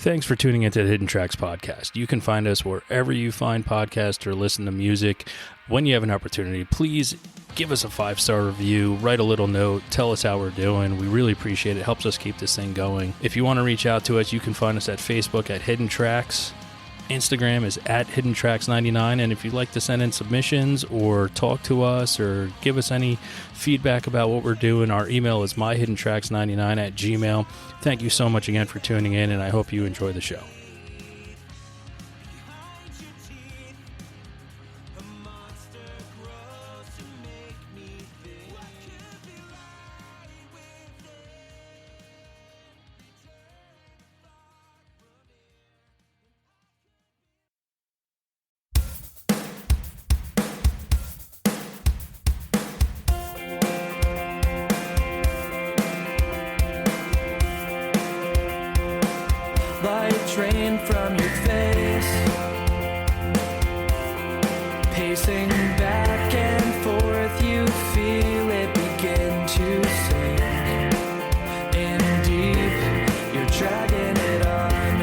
Thanks for tuning into the Hidden Tracks podcast. You can find us wherever you find podcasts or listen to music. When you have an opportunity, please give us a 5-star review, write a little note, tell us how we're doing. We really appreciate it. It helps us keep this thing going. If you want to reach out to us, you can find us at Facebook at Hidden Tracks. Instagram is at HiddenTracks99, and if you'd like to send in submissions or talk to us or give us any feedback about what we're doing, our email is myhiddentracks99@gmail.com. Thank you so much again for tuning in, and I hope you enjoy the show. Drain from your face, pacing back and forth, you feel it begin to sink in deep, you're dragging it on.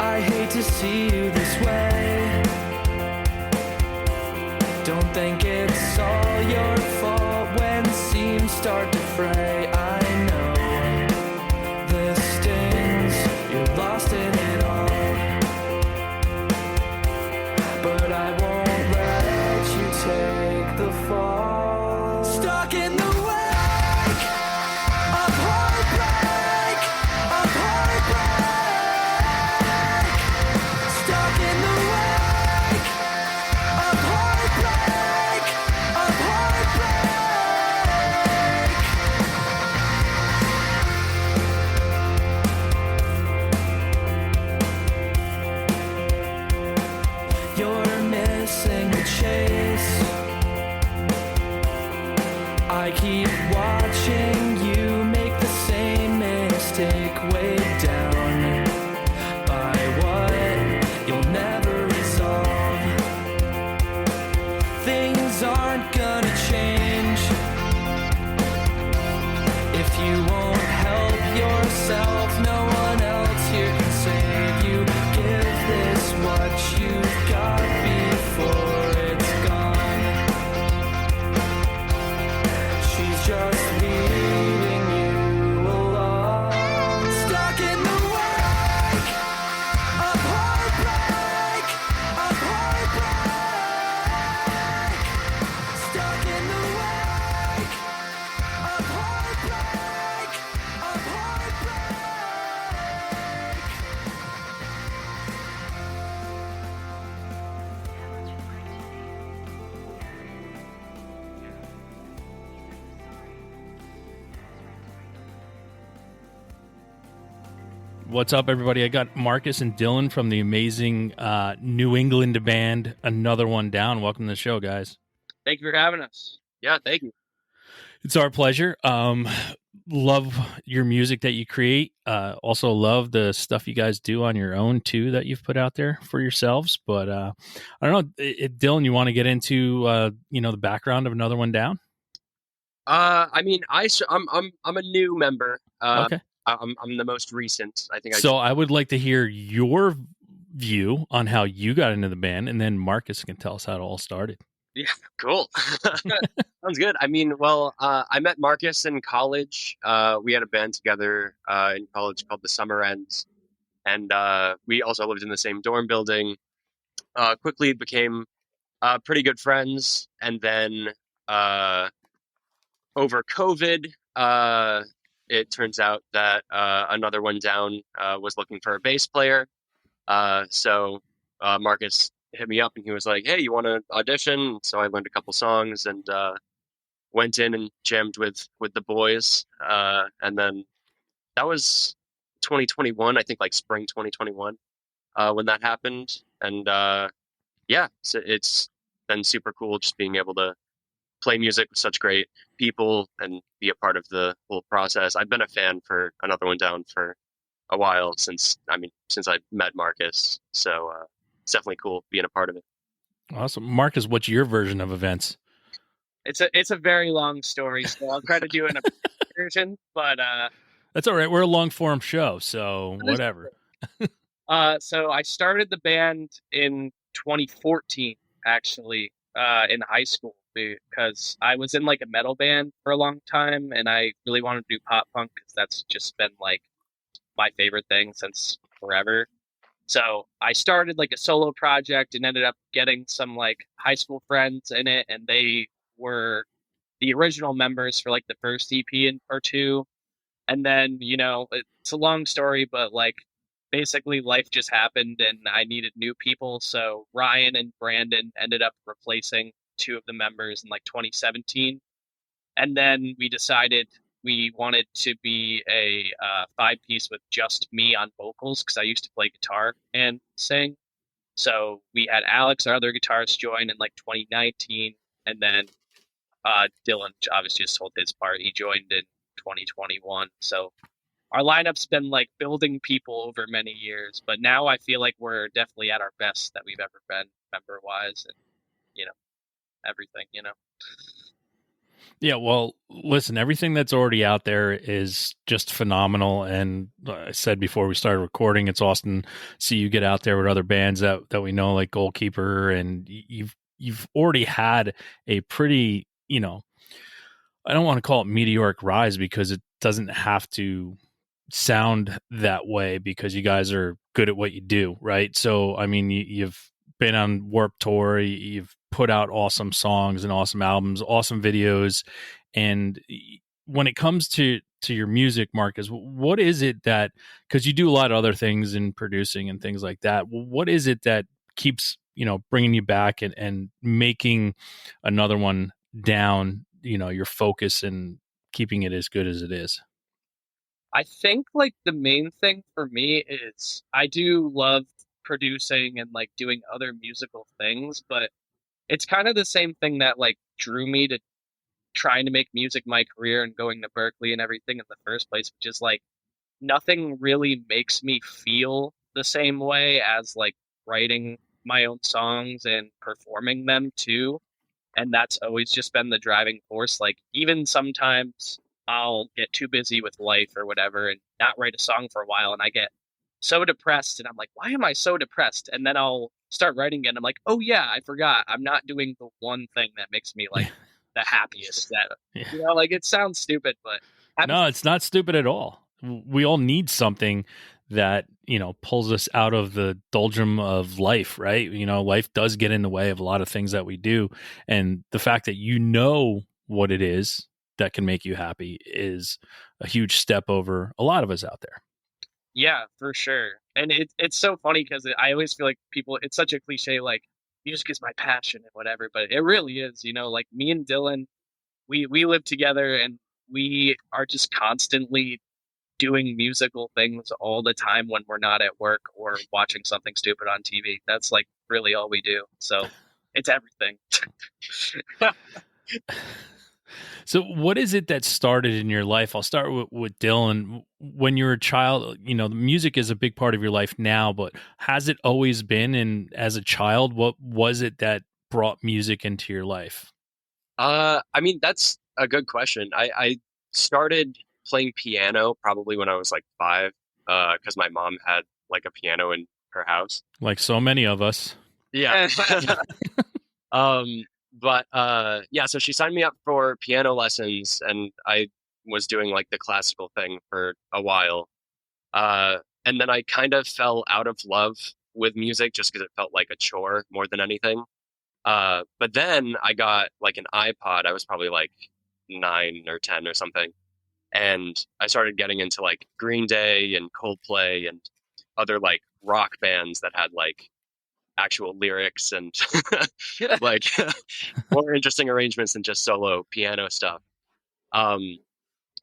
I hate to see you this way, don't think it's all your fault when seams start to fray. I know this stings, you're lost in it all, but I won't let you take the fall. Stuck in the wake of heartbreak, stuck in the wake of heartbreak, You're missing the chase. I keep watching you make the same mistake, weighed down by what you'll never resolve. Things aren't gonna change if you won't help yourself. No one else here can save you. Give this what you've got before it's gone. She's just leading you along. Stuck in the wake of heartbreak, stuck in the wake of heartbreak, What's up, everybody? I got Marcus and Dylan from the amazing New England band Another One Down. Welcome to the show, guys. Thank you for having us. Yeah, thank you. It's our pleasure. Love your music that you create. Also love the stuff you guys do on your own, too, that you've put out there for yourselves. But I don't know, Dylan, you want to get into the background of Another One Down? I'm a new member. Okay. I'm the most recent. I think. I would like to hear your view on how you got into the band, and then Marcus can tell us how it all started. Yeah, cool. Sounds good. I met Marcus in college. We had a band together in college called the Summer Ends, and we also lived in the same dorm building. Quickly became pretty good friends, and then over COVID, it turns out that Another One Down was looking for a bass player. So Marcus hit me up and he was like, "Hey, you want to audition?" So I learned a couple songs and went in and jammed with the boys. And then that was 2021, I think, like spring 2021 when that happened. And so it's been super cool just being able to play music with such great people and be a part of the whole process. I've been a fan for Another One Down for a while since I met Marcus. So it's definitely cool being a part of it. Awesome. Marcus, what's your version of events? It's a very long story, so I'll try to do an version. But That's all right. We're a long form show, so whatever. So I started the band in 2014, actually, in high school because I was in like a metal band for a long time, and I really wanted to do pop punk because that's just been like my favorite thing since forever. So I started like a solo project and ended up getting some like high school friends in it, and they were the original members for like the first EP or two. And then, it's a long story, but like basically life just happened and I needed new people. So Ryan and Brandon ended up replacing two of the members in like 2017. And then we decided we wanted to be a five-piece with just me on vocals because I used to play guitar and sing. So we had Alex, our other guitarist, join in like 2019. And then Dylan obviously just told his part. He joined in 2021. So our lineup's been like building people over many years, but now I feel like we're definitely at our best that we've ever been member wise and everything. Yeah, well, listen, everything that's already out there is just phenomenal. And I said before we started recording, it's awesome to see you get out there with other bands that we know, like Goalkeeper, and you've already had a pretty, I don't want to call it meteoric rise because it doesn't have to sound that way because you guys are good at what you do, right? So, I mean, you've been on Warped Tour, you've put out awesome songs and awesome albums, awesome videos. And when it comes to your music, Marcus, what is it that, because you do a lot of other things in producing and things like that, what is it that keeps, bringing you back and making another one down, your focus and keeping it as good as it is? I think like the main thing for me is I do love producing and like doing other musical things, but it's kind of the same thing that like drew me to trying to make music my career and going to Berkeley and everything in the first place, which is like nothing really makes me feel the same way as like writing my own songs and performing them too. And that's always just been the driving force. Like even sometimes I'll get too busy with life or whatever and not write a song for a while, and I get so depressed and I'm like, why am I so depressed? And then I'll start writing again. I'm like, oh yeah, I forgot. I'm not doing the one thing that makes me like the happiest. That like it sounds stupid, but no, it's not stupid at all. We all need something that, pulls us out of the doldrum of life, right? Life does get in the way of a lot of things that we do. And the fact that what it is that can make you happy is a huge step over a lot of us out there. Yeah, for sure. And it's so funny because I always feel like people, it's such a cliche, like music is my passion and whatever, but it really is, like me and Dylan, we live together and we are just constantly doing musical things all the time when we're not at work or watching something stupid on TV. That's like really all we do. So it's everything. So what is it that started in your life? I'll start with Dylan. When you were a child, the music is a big part of your life now, but has it always been? And as a child, what was it that brought music into your life? I mean, that's a good question. I started playing piano probably when I was like 5, because my mom had like a piano in her house. Like so many of us. Yeah. But yeah, so she signed me up for piano lessons and I was doing like the classical thing for a while. And then I kind of fell out of love with music just because it felt like a chore more than anything. But then I got like an iPod. I was probably like 9 or 10 or something. And I started getting into like Green Day and Coldplay and other like rock bands that had like actual lyrics and like more interesting arrangements than just solo piano stuff.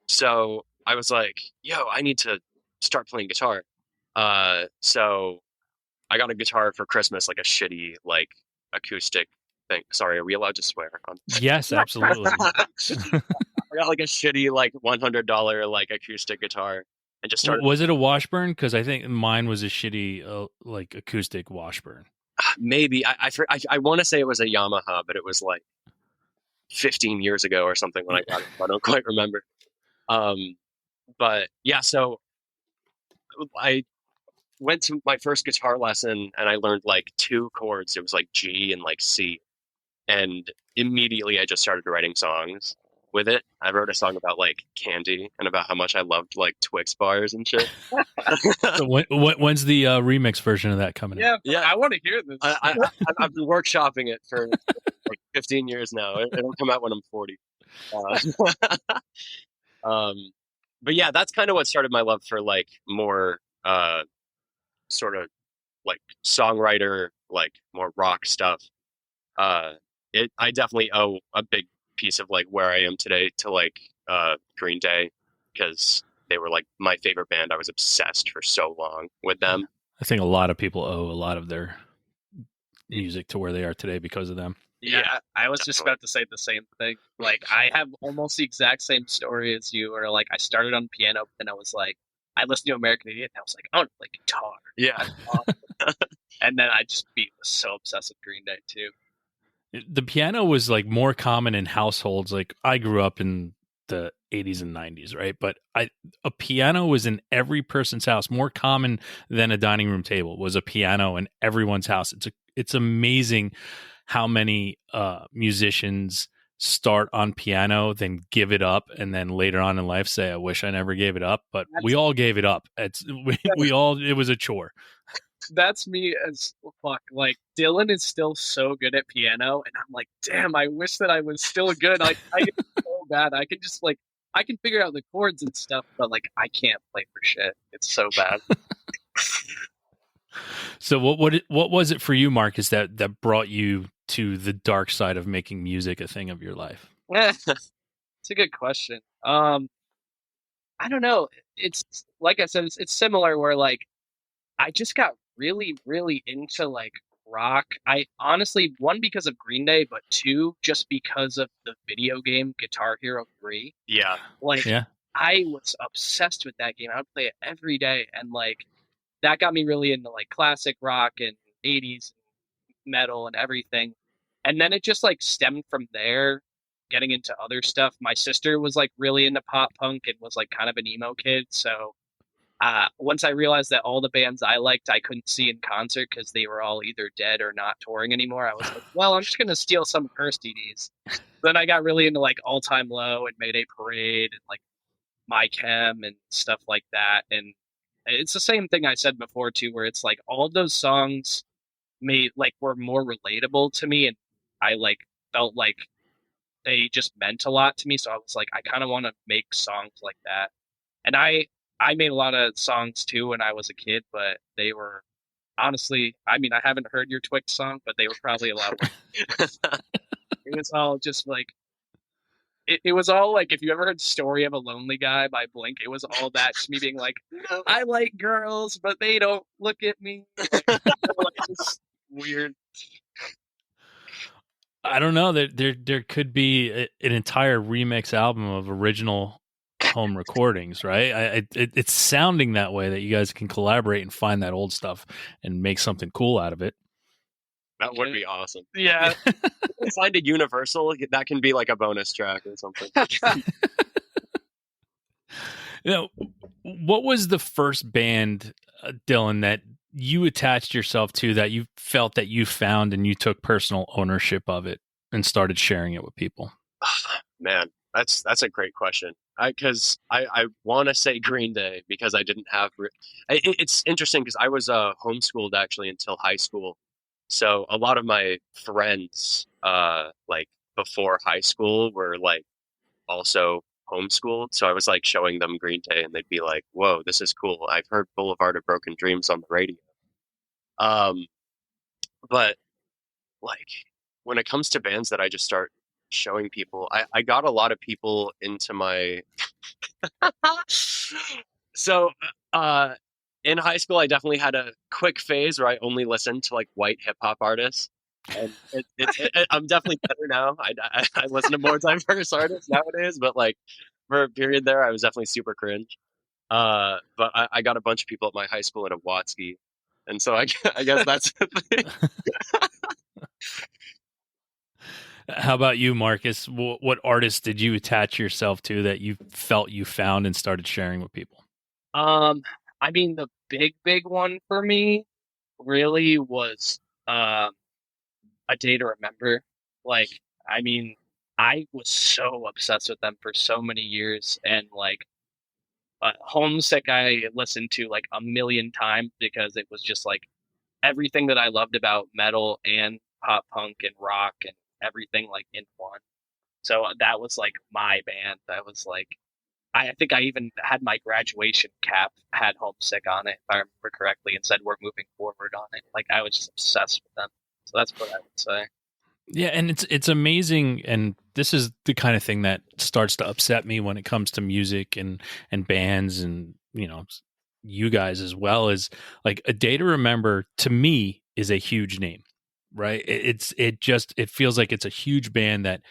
So I was like, yo, I need to start playing guitar. So I got a guitar for Christmas, like a shitty like acoustic thing. Sorry, are we allowed to swear on? Yes, absolutely. I got like a shitty like $100 like acoustic guitar and just started. Was it a Washburn? Because I think mine was a shitty like acoustic Washburn. Maybe I want to say it was a Yamaha, but it was like 15 years ago or something when I got it. I don't quite remember. But yeah, so I went to my first guitar lesson and I learned like 2 chords. It was like G and like C. And immediately I just started writing songs with it. I wrote a song about like candy and about how much I loved like Twix bars and shit. So when's the remix version of that coming out? Yeah, I want to hear this. I've been workshopping it for like 15 years now. It'll come out when I'm 40. But yeah, that's kind of what started my love for like more sort of like songwriter, like more rock stuff. I definitely owe a big piece of like where I am today to like Green Day, because they were like my favorite band. I was obsessed for so long with them. I think a lot of people owe a lot of their music to where they are today because of them. Yeah, I was just about to say the same thing. Like, I have almost the exact same story as you, where like I started on piano, and I was like, I listened to American Idiot, and I was like, I want to play guitar. Yeah. And then I just was so obsessed with Green Day too. The piano was like more common in households. Like I grew up in the 80s and 90s, right? But a piano was in every person's house. More common than a dining room table was a piano in everyone's house. It's amazing how many musicians start on piano, then give it up, and then later on in life say, "I wish I never gave it up." But we all gave it up. We all. It was a chore. That's me as fuck. Like, Dylan is still so good at piano, and I'm like, damn, I wish that I was still good. Like, I get so bad. I can just like, I can figure out the chords and stuff, but like, I can't play for shit. It's so bad. So what was it for you, Marcus, that brought you to the dark side of making music a thing of your life? It's a good question. I don't know. It's like I said, it's similar where like I just got really, really into like rock. I honestly, one, because of Green Day, but two, just because of the video game Guitar Hero 3. Yeah. Like, Yeah. I was obsessed with that game. I would play it every day, and like that got me really into like classic rock and 80s metal and everything. And then it just like stemmed from there, getting into other stuff. My sister was like really into pop punk and was like kind of an emo kid. So once I realized that all the bands I liked, I couldn't see in concert because they were all either dead or not touring anymore, I was like, well, I'm just going to steal some of her CDs. Then I got really into like All Time Low and Mayday Parade and like My Chem and stuff like that. And it's the same thing I said before too, where it's like all of those songs were more relatable to me, and I like felt like they just meant a lot to me. So I was like, I kind of want to make songs like that. And I made a lot of songs too when I was a kid, but they were honestly, I mean, I haven't heard your Twix song, but they were probably a lot of it was all just like it was all like, if you ever heard Story of a Lonely Guy by Blink, it was all that, just me being like, I like girls, but they don't look at me. Like, just weird. I don't know. There could be an entire remix album of original home recordings, right? It's sounding that way, that you guys can collaborate and find that old stuff and make something cool out of it. That would be awesome. Yeah. Find a Universal, that can be like a bonus track or something. What was the first band, Dylan, that you attached yourself to, that you felt that you found and you took personal ownership of it and started sharing it with people? Man, that's a great question. Because I want to say Green Day, because I didn't have. It's interesting because I was homeschooled actually until high school. So a lot of my friends, like before high school, were like also homeschooled. So I was like showing them Green Day, and they'd be like, "Whoa, this is cool. I've heard Boulevard of Broken Dreams on the radio." But like when it comes to bands that I just start showing people, I got a lot of people into my. So in high school, I definitely had a quick phase where I only listened to like white hip hop artists. And I'm definitely better now. I listen to more diverse artists nowadays, but like for a period there, I was definitely super cringe. But I got a bunch of people at my high school in a Watsky, and so I guess that's the thing. How about you, Marcus? What artist did you attach yourself to that you felt you found and started sharing with people? I mean, the big one for me really was A Day to Remember. Like, I mean, I was so obsessed with them for so many years, and like Homesick, I listened to like a million times because it was just like everything that I loved about metal and pop punk and rock and everything like in one. So that was like my band. That was like I think I even had my graduation cap had Homesick on it, if I remember correctly, and said we're moving forward on it. Like I was just obsessed with them. So that's what I would say. Yeah, and it's amazing, and this is the kind of thing that starts to upset me when it comes to music and bands, and you guys as well. Is like A Day to Remember to me is a huge name, right? It feels like it's a huge band that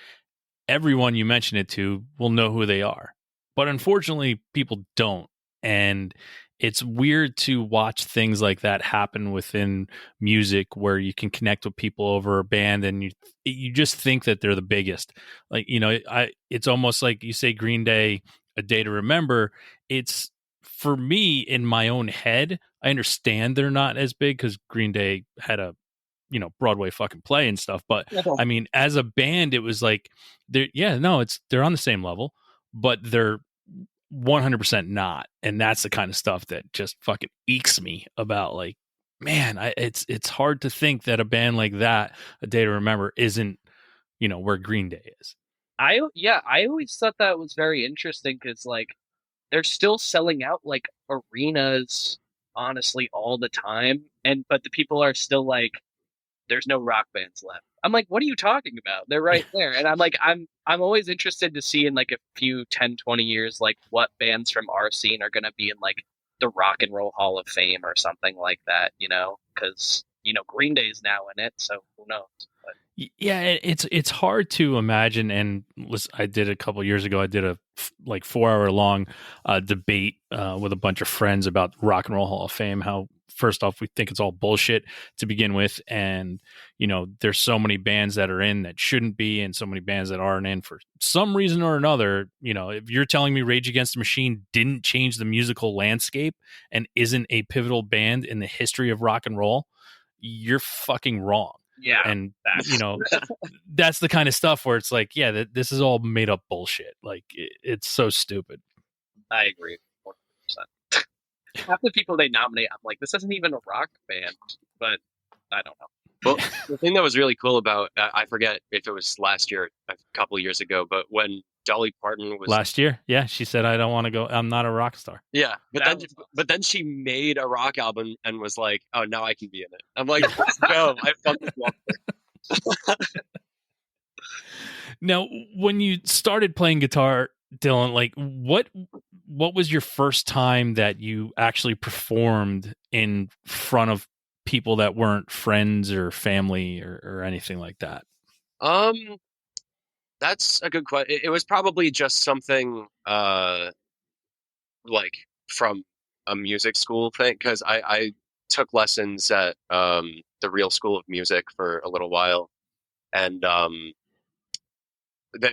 everyone you mention it to will know who they are, but unfortunately people don't. And it's weird to watch things like that happen within music where you can connect with people over a band and you just think that they're the biggest. Like, it's almost like you say Green Day, A Day to Remember. It's, for me, in my own head, I understand they're not as big because Green Day had a Broadway fucking play and stuff. But I mean, as a band, it was like they're on the same level, but they're 100% not. And that's the kind of stuff that just fucking ekes me about, like, man, it's hard to think that a band like that, A Day to Remember, isn't, where Green Day is. I always thought that was very interesting because like they're still selling out like arenas honestly all the time, but the people are still like, there's no rock bands left. I'm like, what are you talking about? They're right there. And I'm like, I'm always interested to see in like a few 10, 20 years, like what bands from our scene are going to be in like the Rock and Roll Hall of Fame or something like that, because, Green Day is now in it. So who knows? But yeah, it's hard to imagine. And I did a couple years ago, I did a 4-hour long debate with a bunch of friends about Rock and Roll Hall of Fame. How, first off, we think it's all bullshit to begin with. And, there's so many bands that are in that shouldn't be, and so many bands that aren't in for some reason or another. If you're telling me Rage Against the Machine didn't change the musical landscape and isn't a pivotal band in the history of rock and roll, you're fucking wrong. yeah. And, that's the kind of stuff where it's like, yeah, this is all made up bullshit. Like, it's so stupid. I agree 100%. Half the people they nominate, I'm like, this isn't even a rock band, but I don't know. Well, the thing that was really cool about, I forget if it was last year, a couple of years ago, but when Dolly Parton was last year, yeah, she said, "I don't want to go. I'm not a rock star." Yeah, but then she made a rock album and was like, "Oh, now I can be in it." I'm like, "Let's go!" I fucking love it. Now, when you started playing guitar, Dylan, like what was your first time that you actually performed in front of people that weren't friends or family or anything like that? That's a good question. It was probably just something like from a music school thing, because I took lessons at the Real School of Music for a little while, and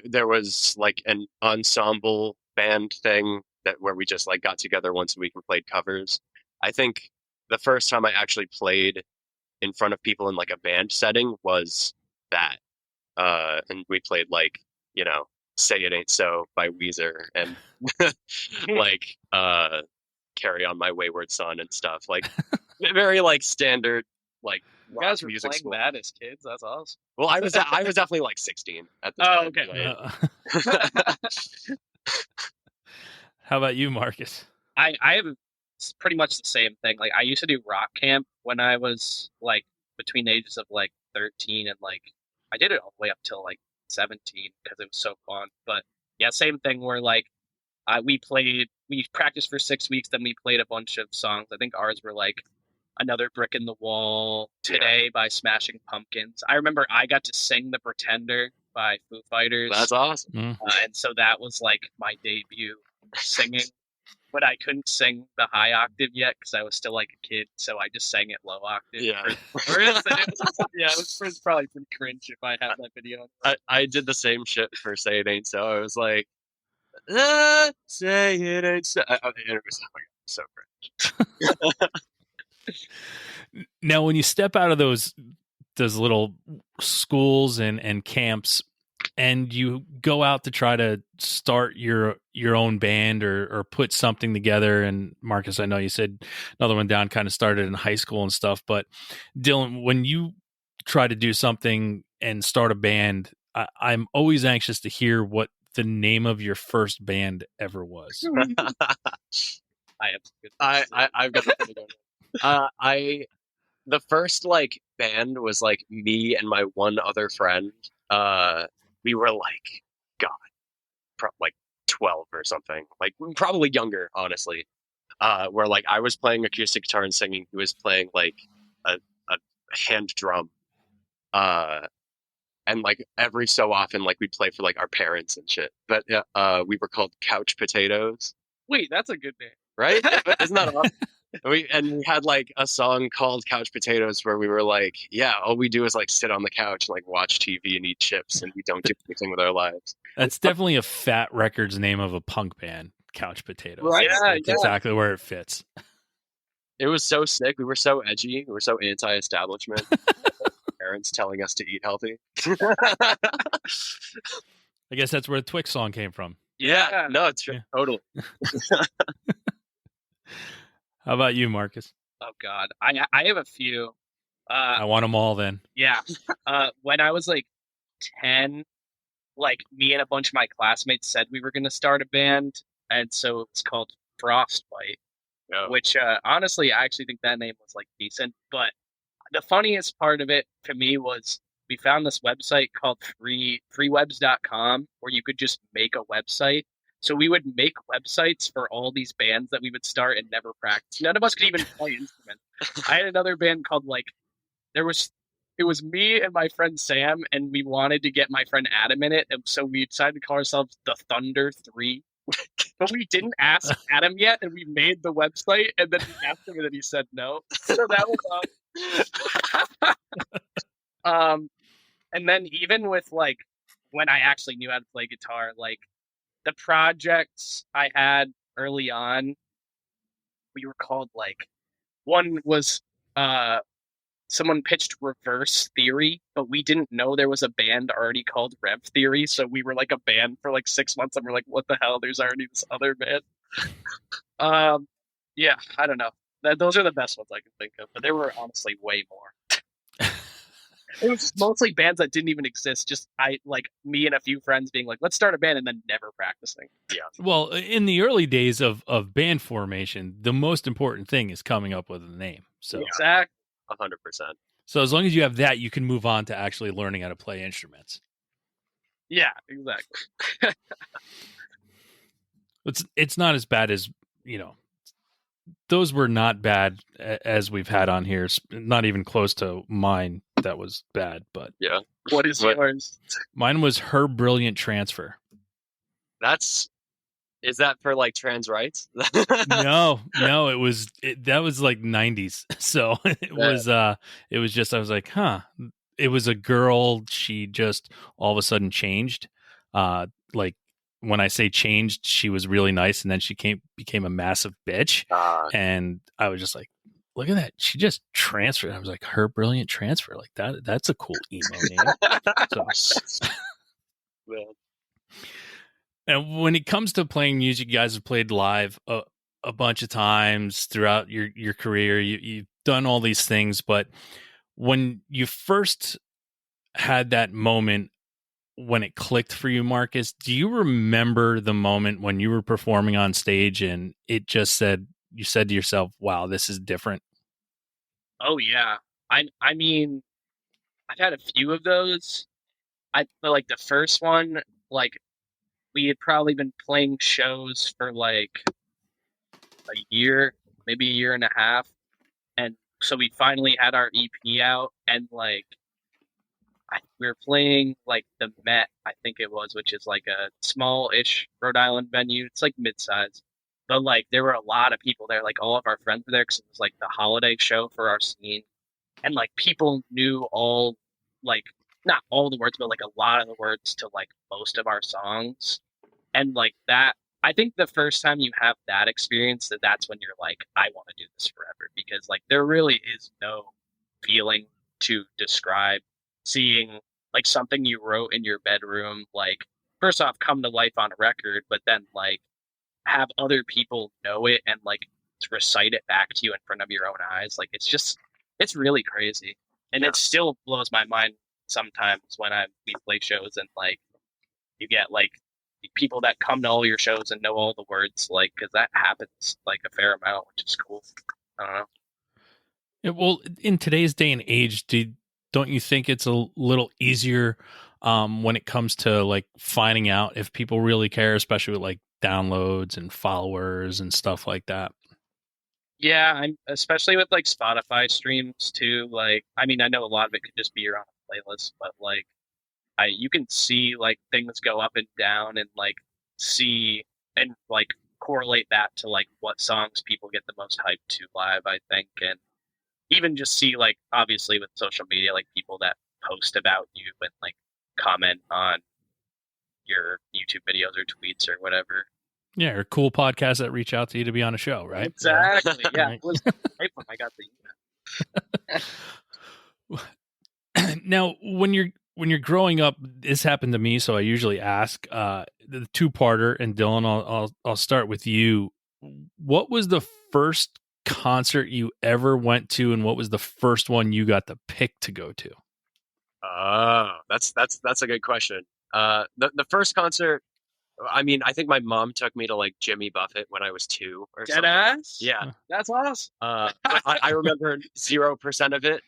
there was like an ensemble band thing where we just like got together once a week and played covers. I think the first time I actually played in front of people in like a band setting was that, and we played like, Say It Ain't So by Weezer and like Carry On My Wayward Son and stuff, like very like standard like You guys were music playing school. that as kids. That's awesome. Well, I was definitely like 16 at the time. Okay. How about you, Marcus? I have pretty much the same thing. Like I used to do rock camp when I was like between the ages of like 13 and like I did it all the way up till like 17 because it was so fun. But yeah, same thing where like we practiced for 6 weeks, then we played a bunch of songs. I think ours were like Another Brick in the Wall, Today by Smashing Pumpkins. I remember I got to sing The Pretender by Foo Fighters. That's awesome. And so that was like my debut singing. but I couldn't sing the high octave yet because I was still like a kid, so I just sang it low octave. Yeah. It was probably pretty cringe if I had that video. I did the same shit for Say It Ain't So. I was like, say it ain't so. And it was, oh my God, so cringe. Now, when you step out of those little schools and camps, and you go out to try to start your own band or put something together, and Marcus, I know you said Another One Down kind of started in high school and stuff, but Dylan, when you try to do something and start a band, I'm always anxious to hear what the name of your first band ever was. I've got the the first like band was like me and my one other friend. We were like, God, like 12 or something, like probably younger, honestly. Where like I was playing acoustic guitar and singing, he was playing like a hand drum. And like every so often, like we'd play for like our parents and shit. But we were called Couch Potatoes. Wait, that's a good name, right? Isn't that awesome? We had like a song called Couch Potatoes where we were like, yeah, all we do is like sit on the couch and like watch TV and eat chips, and we don't do anything with our lives. That's definitely a Fat Records name of a punk band, Couch Potatoes. Right? That's exactly where it fits. It was so sick. We were so edgy. We were so anti-establishment. Parents telling us to eat healthy. I guess that's where the Twix song came from. Yeah, no, it's true. Totally. How about you, Marcus? Oh God, I have a few. I want them all then. Yeah. When I was like 10, like me and a bunch of my classmates said we were going to start a band, and so it was called Frostbite. Oh. Which honestly, I actually think that name was like decent. But the funniest part of it to me was we found this website called freewebs.com where you could just make a website. So we would make websites for all these bands that we would start and never practice. None of us could even play instruments. I had another band called it was me and my friend Sam, and we wanted to get my friend Adam in it, and so we decided to call ourselves the Thunder 3. But we didn't ask Adam yet, and we made the website, and then we asked him, and then he said no. So that was and then even with like when I actually knew how to play guitar, like the projects I had early on, we were called like one was someone pitched Reverse Theory, but we didn't know there was a band already called Rev Theory, so we were like a band for like 6 months, and we're like, what the hell? There's already this other band. Yeah, I don't know. Those are the best ones I can think of, but there were honestly way more. It was mostly bands that didn't even exist. Just me and a few friends being like, let's start a band, and then never practicing. Yeah. Well, in the early days of band formation, the most important thing is coming up with a name. So Exactly. 100%. So as long as you have that, you can move on to actually learning how to play instruments. Yeah, exactly. It's not as bad as, those were not bad as we've had on here. It's not even close to mine that was bad, but Yeah. What is yours? Mine was Her Brilliant Transfer. Is that for like trans rights? No, that was like 90s. So it was just, I was like, huh. It was a girl. She just all of a sudden changed. Like when I say changed, she was really nice, and then she became a massive bitch. And I was just like, look at that. She just transferred. I was like, Her Brilliant Transfer. Like that's a cool emo name. So. Well. And when it comes to playing music, you guys have played live a bunch of times throughout your career. You've done all these things, but when you first had that moment when it clicked for you, Marcus, do you remember the moment when you were performing on stage and it just you said to yourself, wow, this is different? Oh yeah. I mean, I've had a few of those. I feel like the first one, like we had probably been playing shows for like a year, maybe a year and a half. And so we finally had our EP out, and like we were playing like the Met, I think it was, which is like a small-ish Rhode Island venue. It's like mid-size. there were a lot of people there. Like all of our friends were there because it was like the holiday show for our scene, and like people knew all like not all the words, but like a lot of the words to like most of our songs, and like that. I think the first time you have that experience, that's when you're like, I want to do this forever, because like there really is no feeling to describe seeing like something you wrote in your bedroom, like first off come to life on a record, but then like have other people know it and like recite it back to you in front of your own eyes. Like it's really crazy, and Yeah. it still blows my mind sometimes when we play shows and like you get like people that come to all your shows and know all the words, like because that happens like a fair amount, which is cool. I don't know. Yeah, well, in today's day and age, don't you think it's a little easier when it comes to like finding out if people really care, especially with like downloads and followers and stuff like that? Yeah, I'm especially with like Spotify streams too. Like, I mean, I know a lot of it could just be you're on a playlist, but like, you can see like things go up and down, and like see and like correlate that to like what songs people get the most hype to live, I think, and even just see like obviously with social media, like people that post about you and like comment on your YouTube videos or tweets or whatever. Yeah, or cool podcasts that reach out to you to be on a show, right? Exactly. Yeah, Right. it was great when I got the email. Now, when you're growing up, this happened to me, so I usually ask the two-parter. And Dylan, I'll start with you. What was the first concert you ever went to, and what was the first one you got to pick to go to? Oh, that's a good question. The first concert, I mean, I think my mom took me to like Jimmy Buffett when I was 2 or something. Deadass? Yeah. That's awesome. I remember 0% of it.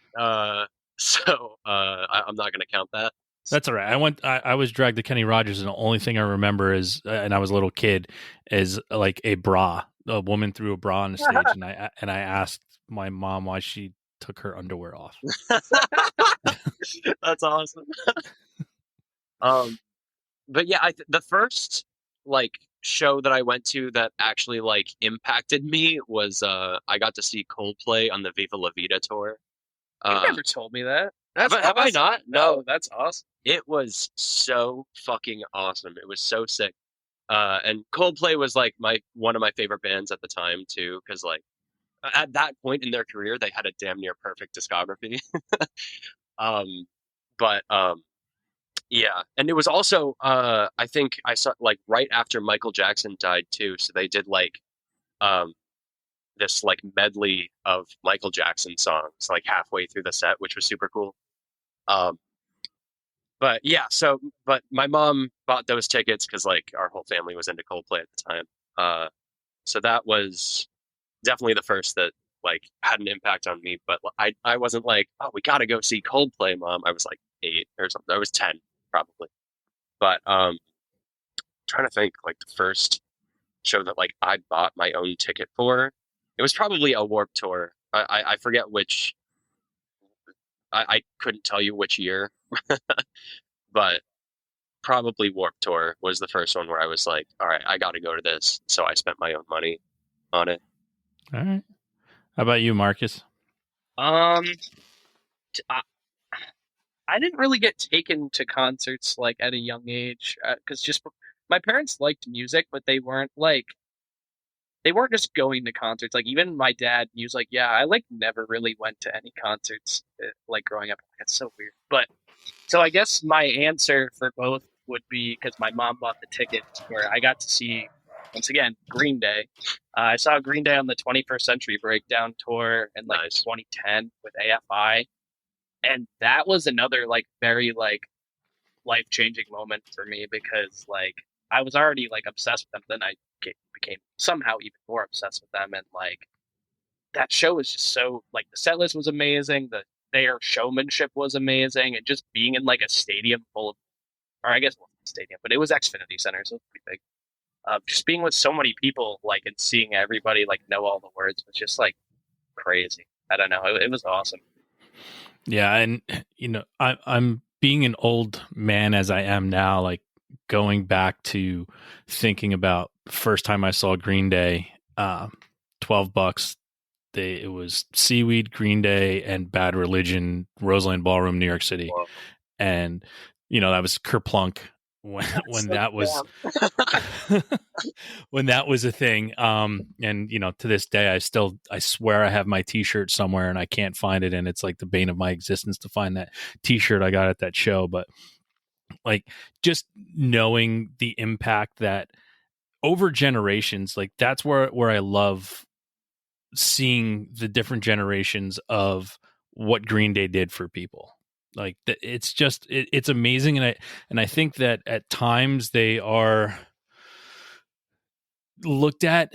So I'm not going to count that. That's all right. I was dragged to Kenny Rogers, and the only thing I remember is, and I was a little kid, is like a bra. A woman threw a bra on the stage, and I asked my mom why she took her underwear off. That's awesome. But yeah, the first like show that I went to that actually like impacted me was I got to see Coldplay on the Viva La Vida tour. You never told me that. Have I not? No, that's awesome. It was so fucking awesome. It was so sick. And Coldplay was like one of my favorite bands at the time too, because like at that point in their career, they had a damn near perfect discography. But yeah, and it was also I think I saw like right after Michael Jackson died too, so they did like this like medley of Michael Jackson songs like halfway through the set, which was super cool. But yeah, but my mom bought those tickets because like our whole family was into Coldplay at the time. So that was definitely the first that like had an impact on me. But I wasn't like, oh, we got to go see Coldplay, Mom. I was like 8 or something. I was 10 probably. But trying to think like the first show that like I bought my own ticket for. It was probably a Warped Tour. I forget which. I couldn't tell you which year, but probably Warped Tour was the first one where I was like, all right, I got to go to this. So I spent my own money on it. All right. How about you, Marcus? I didn't really get taken to concerts like at a young age because just my parents liked music, but they weren't just going to concerts. Like even my dad, he was like, yeah, I like never really went to any concerts like growing up. That's so weird. But so I guess my answer for both would be because my mom bought the tickets where I got to see, once again, Green Day. I saw Green Day on the 21st Century Breakdown tour in like 2010 with AFI. And that was another like very like life-changing moment for me because like I was already like obsessed with them. Then I became somehow even more obsessed with them, and like that show was just so like the set list was amazing, their showmanship was amazing, and just being in like a stadium full of, or I guess it wasn't a stadium, but it was Xfinity Center, so it was pretty big. Just being with so many people like and seeing everybody like know all the words was just like crazy. I don't know, it was awesome. Yeah, and you know, I'm being an old man as I am now, like going back to thinking about the first time I saw Green Day, $12. It was Seaweed, Green Day, and Bad Religion, Roseland Ballroom, New York City. Whoa. And, that was Kerplunk when that was when that was a thing. And to this day, I swear I have my T-shirt somewhere and I can't find it, and it's like the bane of my existence to find that T-shirt I got at that show. But like, just knowing the impact that over generations, like that's where I love seeing the different generations of what Green Day did for people. Like it's just it's amazing, and I think that at times they are looked at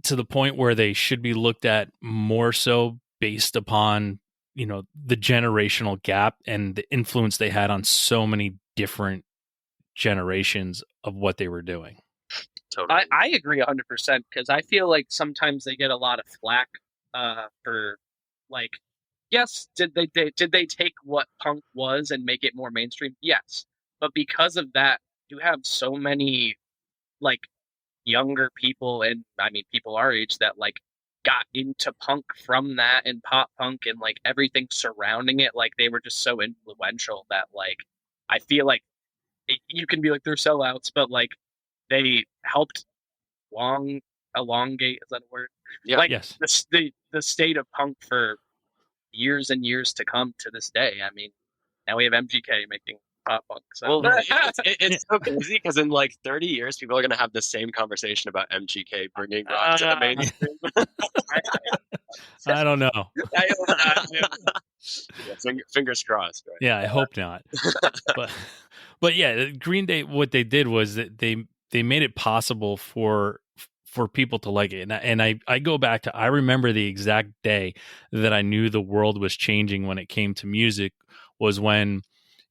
to the point where they should be looked at more so based upon the generational gap and the influence they had on so many different generations of what they were doing. Totally. I agree 100% because I feel like sometimes they get a lot of flack for like, yes, did they take what punk was and make it more mainstream? Yes, but because of that, you have so many like younger people, and I mean people our age, that like got into punk from that and pop punk and like everything surrounding it. Like they were just so influential that like I feel like you can be like they're sellouts, but like they helped elongate, is that a word? Yeah. Like Yes. the state of punk for years and years to come to this day. I mean, now we have MGK making pop punk. So. Well, it's so crazy because in like 30 years, people are going to have the same conversation about MGK bringing rock to the mainstream. I don't know. Fingers crossed. Right? Yeah, I hope not. But yeah, Green Day, what they did was that they made it possible for people to like it. And I go back to, I remember the exact day that I knew the world was changing when it came to music was when,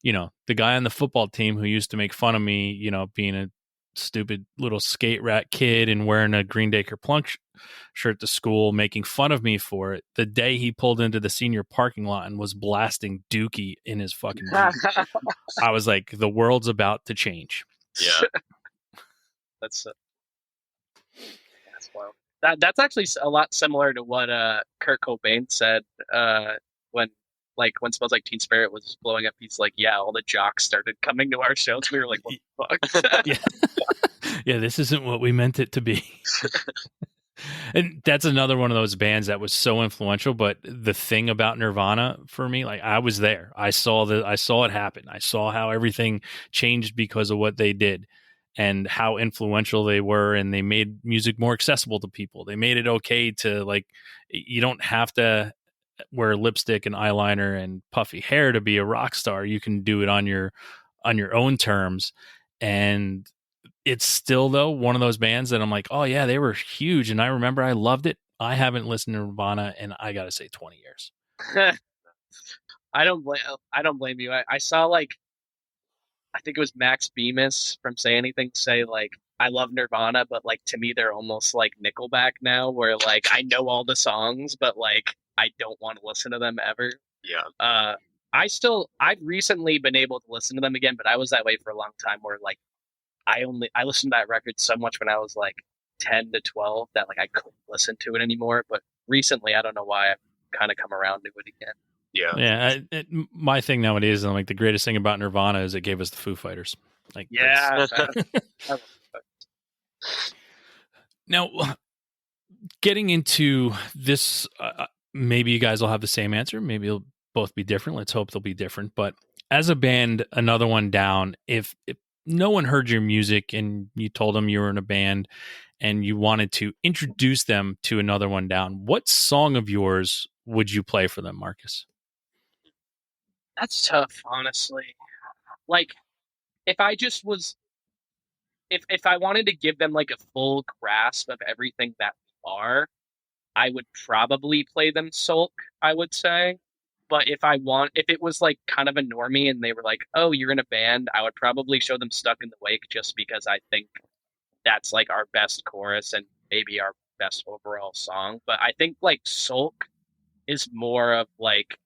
the guy on the football team who used to make fun of me, being a stupid little skate rat kid and wearing a Green Day Kerplunk shirt to school, making fun of me for it. The day he pulled into the senior parking lot and was blasting Dookie in his fucking Jeep, I was like, the world's about to change. Yeah. That's wild. That's actually a lot similar to what Kurt Cobain said when Smells Like Teen Spirit was blowing up. He's like, yeah, all the jocks started coming to our shows. We were like, what the fuck? Yeah, this isn't what we meant it to be. And that's another one of those bands that was so influential. But the thing about Nirvana for me, like I was there. I saw it happen. I saw how everything changed because of what they did and how influential they were. And they made music more accessible to people. They made it okay to, like, you don't have to wear lipstick and eyeliner and puffy hair to be a rock star. You can do it on your own terms. And it's still, though, one of those bands that I'm like, oh yeah, they were huge. And I remember I loved it. I haven't listened to Nirvana in, I got to say, 20 years. I don't blame you. I saw, like, I think it was Max Bemis from Say Anything say, like, I love Nirvana, but like to me they're almost like Nickelback now, where like I know all the songs, but like I don't want to listen to them ever. Yeah. I've recently been able to listen to them again, but I was that way for a long time where like I listened to that record so much when I was like 10 to 12 that like I couldn't listen to it anymore. But recently, I don't know why I've kind of come around to it again. Yeah. Yeah. My thing nowadays, and like the greatest thing about Nirvana is it gave us the Foo Fighters. Like, yeah. Now, getting into this, maybe you guys will have the same answer. Maybe it'll both be different. Let's hope they'll be different. But as a band, another one down, if no one heard your music and you told them you were in a band and you wanted to introduce them to another one down, what song of yours would you play for them, Marcus? That's tough, honestly. Like, if I just was, if I wanted to give them like a full grasp of everything that we are, I would probably play them Sulk, I would say. But if it was like kind of a normie and they were like, oh, you're in a band, I would probably show them Stuck in the Wake just because I think that's like our best chorus and maybe our best overall song. But I think like Sulk is more of like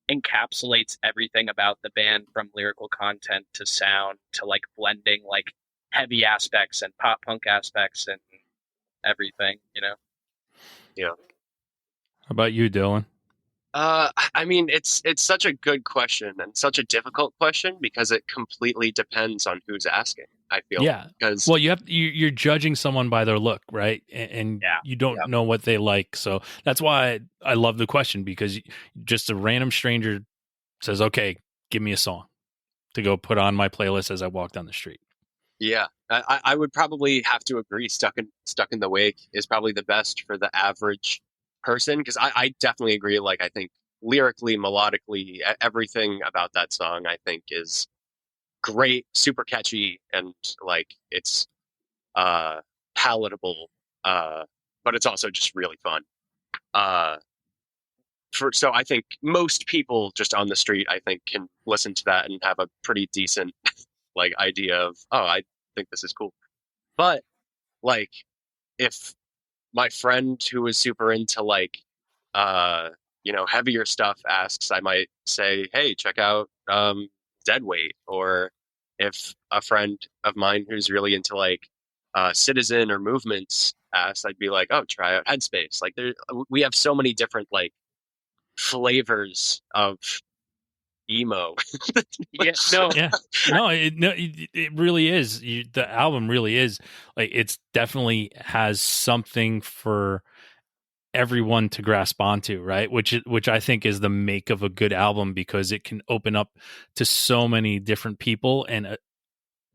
encapsulates everything about the band, from lyrical content to sound to like blending like heavy aspects and pop punk aspects and everything, you know? Yeah. How about you, Dylan? I mean, it's such a good question and such a difficult question because it completely depends on who's asking, I feel. Yeah. Because Well, you're judging someone by their look, right? And Yeah. you don't Yeah. know what they like. So that's why I love the question, because just a random stranger says, "Okay, give me a song to go put on my playlist as I walk down the street." yeah, I would probably have to agree. Stuck in the Wake is probably the best for the average person because I definitely agree. Like I think lyrically, melodically, everything about that song I think is great, super catchy, and like it's uh palatable, but it's also just really fun. Uh, so I think most people just on the street, I think, can listen to that and have a pretty decent like idea of, oh, I think this is cool. But like if my friend who is super into like heavier stuff asks, I might say, hey, check out Deadweight. Or if a friend of mine who's really into like Citizen or movements asks, I'd be like, oh, try out Headspace. Like we have so many different like flavors of emo. Yeah, no, Yeah, it really is. The album really is like, it's definitely has something for everyone to grasp onto, right? Which I think is the make of a good album, because it can open up to so many different people, and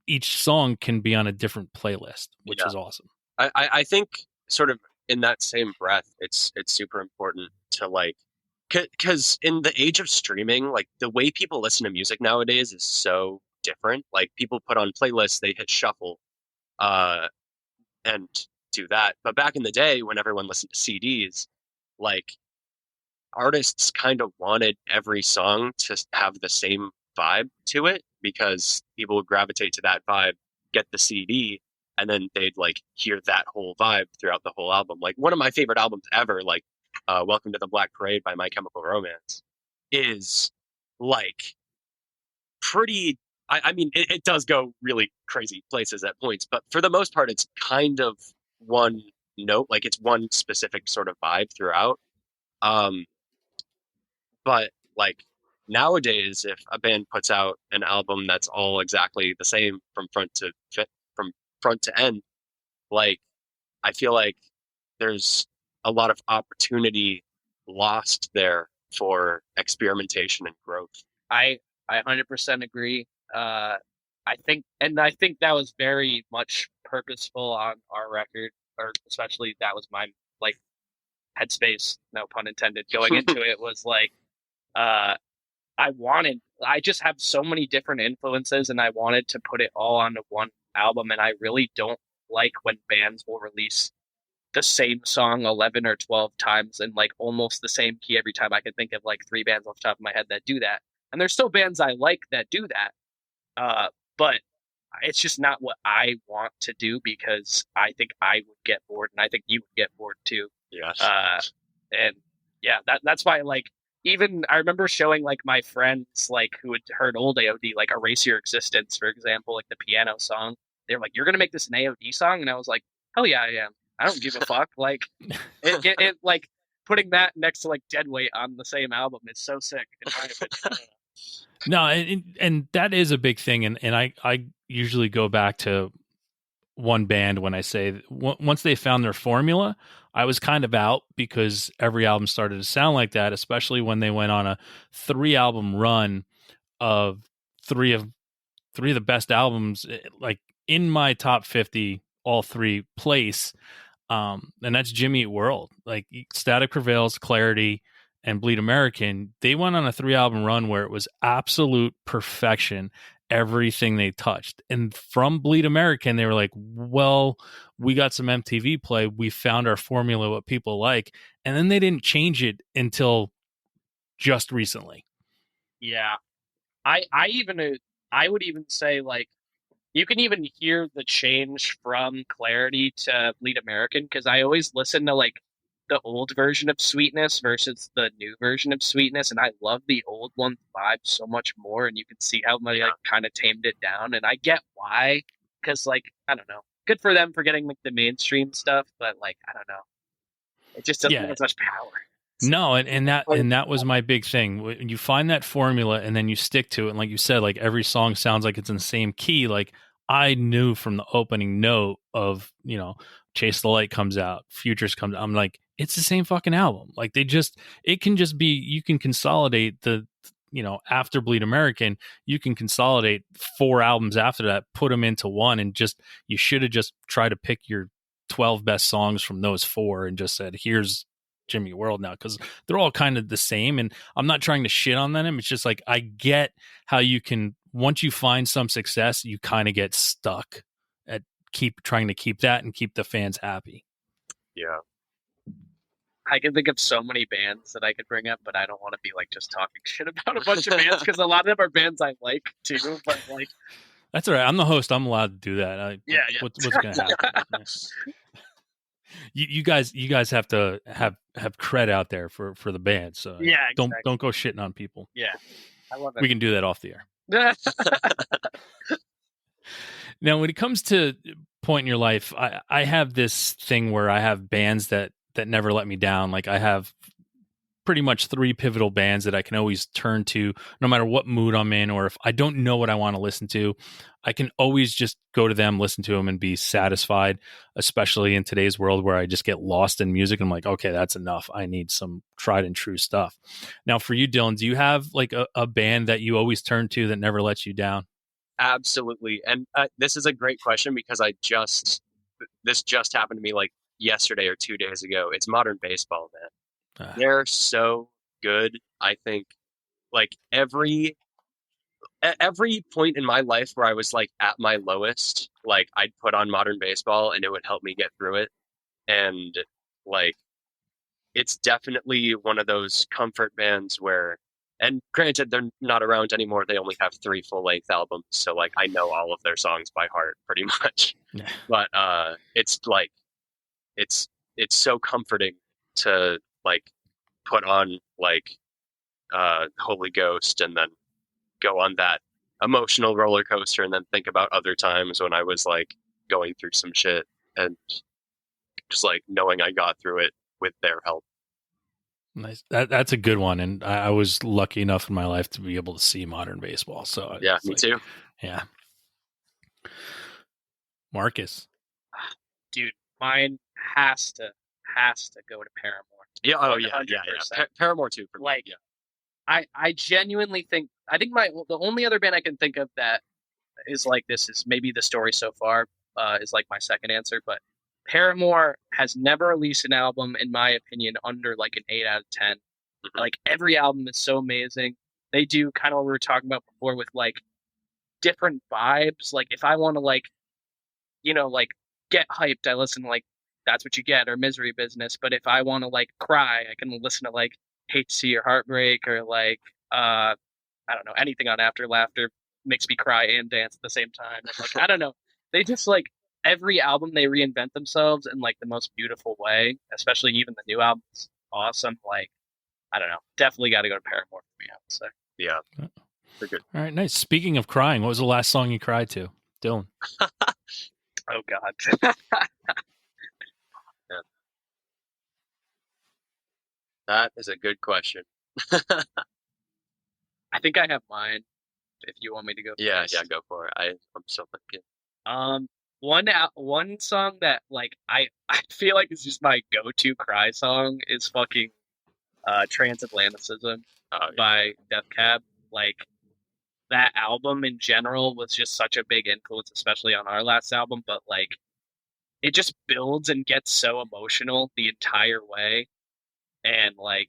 each song can be on a different playlist, which Yeah. is awesome. I think sort of in that same breath, it's super important to like, because in the age of streaming, like the way people listen to music nowadays is so different. Like people put on playlists, they hit shuffle, uh, and do that. But back in the day, when everyone listened to CDs, like artists kind of wanted every song to have the same vibe to it because people would gravitate to that vibe, get the CD, and then they'd like hear that whole vibe throughout the whole album. Like one of my favorite albums ever, like Welcome to the Black Parade by My Chemical Romance, is like pretty. I mean, it does go really crazy places at points, but for the most part, it's kind of one note, like it's one specific sort of vibe throughout. Um, but like nowadays, if a band puts out an album that's all exactly the same from front to end, like I feel like there's a lot of opportunity lost there for experimentation and growth. I 100% agree. I think that was very much purposeful on our record, or especially that was my like headspace, no pun intended, going into it was like, uh, I just have so many different influences and I wanted to put it all onto one album. And I really don't like when bands will release the same song 11 or 12 times in like almost the same key every time. I can think of like 3 bands off the top of my head that do that. And there's still bands I like that do that. But it's just not what I want to do, because I think I would get bored and I think you would get bored too. Yes. And yeah, that's why like even I remember showing like my friends like who had heard old AOD, like Erase Your Existence, for example, like the piano song. They were like, "You're gonna make this an AOD song?" And I was like, "Hell yeah, I am. I don't give a fuck." Like it like putting that next to like Deadweight on the same album is so sick. In my opinion. No, and that is a big thing, and I usually go back to one band when I say once they found their formula, I was kind of out, because every album started to sound like that, especially when they went on a 3 album run of three of the best albums, like in my top 50, all three place. And that's Jimmy Eat World, like Static Prevails, Clarity, and Bleed American. They went on a 3 album run where it was absolute perfection, everything they touched. And from Bleed American, they were like, well, we got some MTV play, we found our formula, what people like. And then they didn't change it until just recently. Yeah, I would even say like you can even hear the change from Clarity to Bleed American, because I always listen to like the old version of Sweetness versus the new version of Sweetness, and I love the old one's vibe so much more, and you can see how they like kind of tamed it down, and I get why, because like I don't know, good for them for getting like the mainstream stuff, but like I don't know, it just doesn't have as much power. No, and that was my big thing. When you find that formula and then you stick to it, and like you said, like every song sounds like it's in the same key. Like I knew from the opening note of, you know, Chase the Light comes out, Futures comes out. I'm like, it's the same fucking album. Like it can just be, you can consolidate the, you know, after Bleed American, you can consolidate 4 albums after that, put them into one, and just, you should have just tried to pick your 12 best songs from those 4 and just said, here's Jimmy World now, because they're all kind of the same, and I'm not trying to shit on them. It's just like I get how you can, once you find some success, you kind of get stuck at trying to keep that and keep the fans happy. Yeah, I can think of so many bands that I could bring up, but I don't want to be like just talking shit about a bunch of bands, because a lot of them are bands I like too. But like, that's all right. I'm the host. I'm allowed to do that. Yeah. What's gonna happen? You guys have to have cred out there for the band. So yeah, exactly. Don't go shitting on people. Yeah, I love it. We can do that off the air. Now, when it comes to point in your life, I have this thing where I have bands that never let me down. Like I have pretty much 3 pivotal bands that I can always turn to no matter what mood I'm in, or if I don't know what I want to listen to, I can always just go to them, listen to them, and be satisfied, especially in today's world where I just get lost in music. I'm like, okay, that's enough. I need some tried and true stuff. Now for you, Dylan, do you have like a band that you always turn to that never lets you down? Absolutely. And this is a great question, because this just happened to me like yesterday or 2 days ago. It's Modern Baseball, man. They're so good. I think like every point in my life where I was like at my lowest, like I'd put on Modern Baseball and it would help me get through it. And like, it's definitely one of those comfort bands where, and granted, they're not around anymore. They only have 3 full-length albums. So like, I know all of their songs by heart pretty much. Yeah. But it's like, it's so comforting to like put on like Holy Ghost and then go on that emotional roller coaster and then think about other times when I was like going through some shit, and just like knowing I got through it with their help. Nice. That's a good one. And I was lucky enough in my life to be able to see Modern Baseball. So yeah, me too. Yeah. Marcus. Dude, mine has to go to Paramore. Yeah. Oh, yeah. Paramore too. For me. Like, yeah. I genuinely think the only other band I can think of that is like this is maybe The Story So Far is like my second answer, but Paramore has never released an album, in my opinion, under like an 8 out of 10. Mm-hmm. Like every album is so amazing. They do kind of what we were talking about before with like different vibes. Like if I want to like, you know, like get hyped, I listen to like That's What You Get or Misery Business. But if I want to like cry, I can listen to like Hate to See Your Heartbreak, or like I don't know, anything on After Laughter makes me cry and dance at the same time. Like I don't know, they just like every album they reinvent themselves in like the most beautiful way. Especially even the new album's awesome. Like I don't know, definitely got to go to Paramore for me, I would say. Yeah, they're good. All right, nice. Speaking of crying, what was the last song you cried to, Dylan? Oh God. Yeah. That is a good question. I think I have mine. If you want me to go first. Yeah, go for it. I'm so thinking. One song that like I feel like is just my go-to cry song is fucking Transatlanticism by Death Cab. Like that album in general was just such a big influence, especially on our last album, but like it just builds and gets so emotional the entire way. And like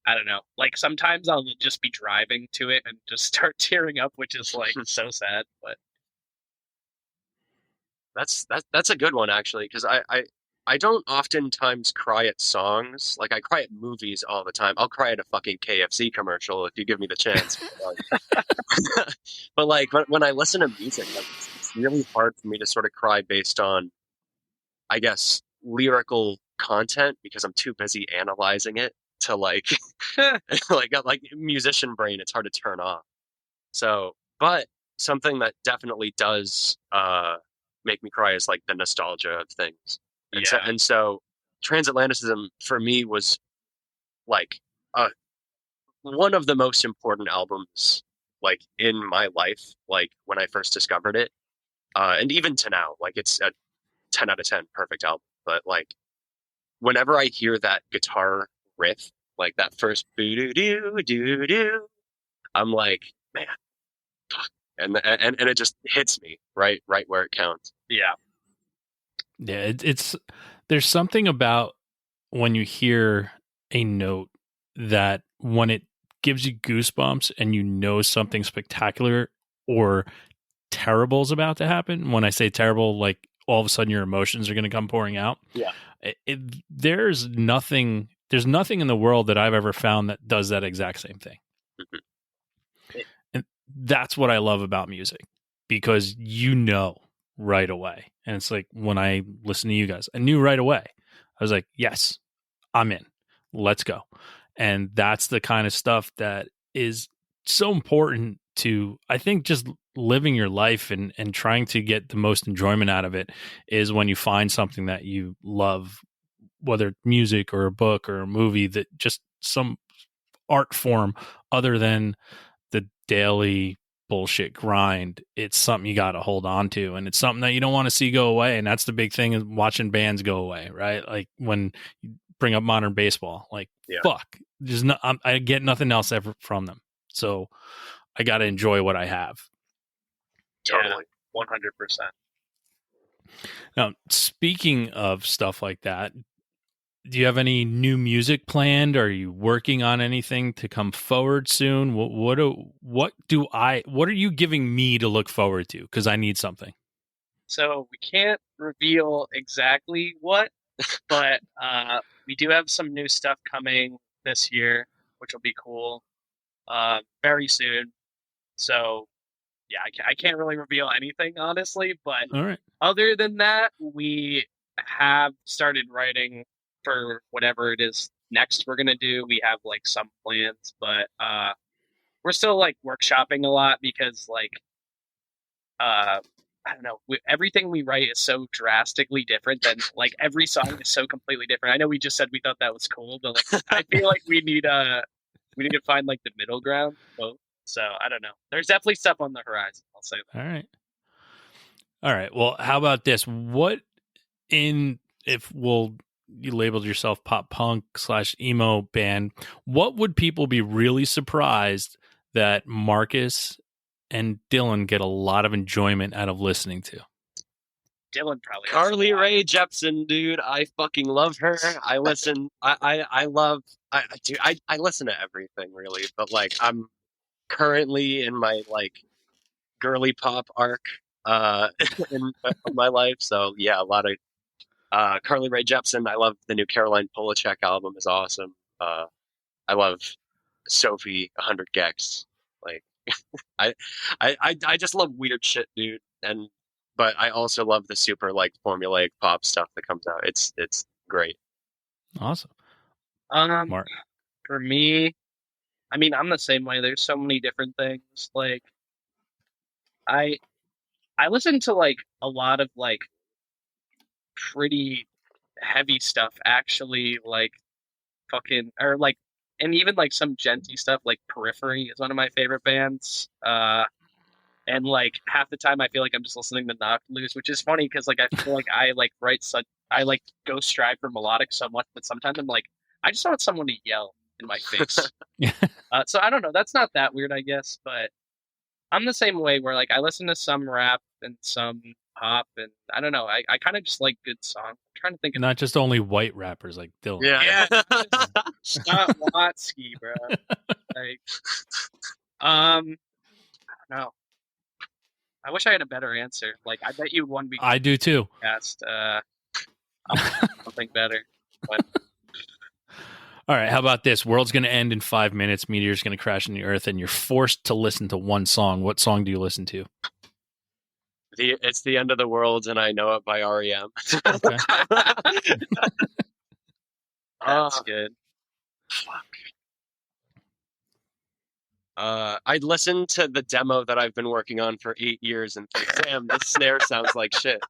I don't know, like sometimes I'll just be driving to it and just start tearing up, which is like so sad. But that's a good one actually, because I don't oftentimes cry at songs. Like I cry at movies all the time. I'll cry at a fucking KFC commercial if you give me the chance. But like when I listen to music, like, it's really hard for me to sort of cry based on, I guess, lyrical content because I'm too busy analyzing it to like like musician brain. It's hard to turn off. So, but something that definitely does make me cry is like the nostalgia of things. And so Transatlanticism for me was like one of the most important albums like in my life, like when I first discovered it. And even to now, like it's a 10 out of 10 perfect album. But like whenever I hear that guitar riff, like that first boo doo doo doo, I'm like, man, fuck. And it just hits me right where it counts. Yeah. It's there's something about when you hear a note that when it gives you goosebumps and you know something spectacular or terrible is about to happen. When I say terrible, like all of a sudden your emotions are going to come pouring out. Yeah. There's nothing in the world that I've ever found that does that exact same thing. Mm-hmm. And that's what I love about music, because you know right away. And it's like when I listen to you guys, I knew right away. I was like, yes, I'm in. Let's go. And that's the kind of stuff that is so important to, I think, just living your life and trying to get the most enjoyment out of it is when you find something that you love, whether it's music or a book or a movie, that just some art form other than the daily bullshit grind. It's something you got to hold on to, and it's something that you don't want to see go away. And that's the big thing, is watching bands go away, right? Like when you bring up modern baseball, like fuck, there's no, I get nothing else ever from them, so I got to enjoy what I have. Totally. 100%. Now, speaking of stuff like that, do you have any new music planned? Are you working on anything to come forward soon? What are you giving me to look forward to? Because I need something. So we can't reveal exactly what, but we do have some new stuff coming this year, which will be cool, very soon. So yeah, I can't really reveal anything, honestly, but all right. Other than that, we have started writing for whatever it is next we're gonna do. We have like some plans, but we're still like workshopping a lot because like I don't know, everything we write is so drastically different. Than like every song is so completely different. I know we just said we thought that was cool, but like I feel like we need to find like the middle ground both. So I don't know. There's definitely stuff on the horizon. I'll say that. All right. Well, how about this? You labeled yourself pop-punk / emo band, what would people be really surprised that Marcus and Dylan get a lot of enjoyment out of listening to? Dylan probably. Carly Rae Jepsen, dude. I fucking love her. I listen. I listen to everything really, but like I'm currently in my like girly pop arc in my life. So yeah, a lot of Carly Rae Jepsen. I love the new Caroline Polachek album. Is awesome. I love Sophie 100 Gex. Like I just love weird shit, dude. But I also love the super like formulaic pop stuff that comes out. It's great. Awesome. Mark. For me, I mean, I'm the same way. There's so many different things. Like I listen to like a lot of like pretty heavy stuff actually, like fucking, or like, and even like some genty stuff like Periphery is one of my favorite bands. And like half the time I feel like I'm just listening to Knocked Loose, which is funny because like I feel like I like go strive for melodic so much, but sometimes I'm like, I just want someone to yell in my face. So I don't know, that's not that weird, I guess, but I'm the same way where like I listen to some rap and some pop, and I don't know, I kind of just like good songs. I'm trying to think of not just only white rappers like Dylan. Yeah. Scott Watsky, bro. Like, I don't know. I wish I had a better answer. Like, I bet you one week. I do too. Asked, something better. But all right, how about this? World's going to end in 5 minutes. Meteor's going to crash into the earth, and you're forced to listen to one song. What song do you listen to? It's the End of the World, and I Know It by REM. Okay. That's good. I'd listened to the demo that I've been working on for 8 years and think, damn, this snare sounds like shit.